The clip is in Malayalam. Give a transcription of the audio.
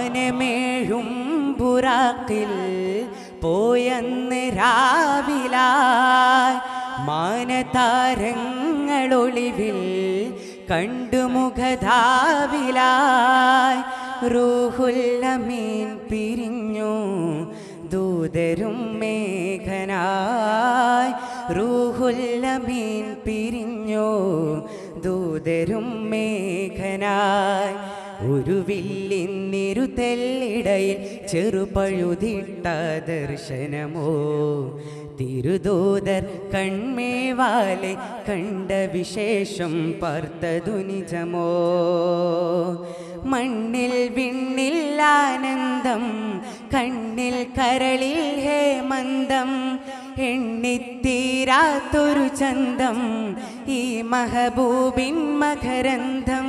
മാനമേഴും ബുറാക്കിൽ പോയന്ന് രാവിലായി മാനതാരങ്ങളൊളിവിൽ കണ്ടുമുഖധാവിലായി റൂഹുൽ അമീൻ പിരിഞ്ഞു ദൂതരും മേഘനായി റൂഹുൽ അമീൻ പിരിഞ്ഞു ദൂതരും മേഘനായി ഒരു വില്ലിന്നിരുതെല്ലിടയിൽ ചെറുപഴുതിട്ട ദർശനമോ തിരുദൂതർ കൺമേവാലെ കണ്ട വിശേഷം പാർത്തതു നിജമോ മണ്ണിൽ വിണ്ണിൽ ആനന്ദം കണ്ണിൽ കരളിൽ ഹേമന്തം എണ്ണിത്തീരാത്തൊരു ചന്തം ഈ മഹബൂബിൻ മകരന്തം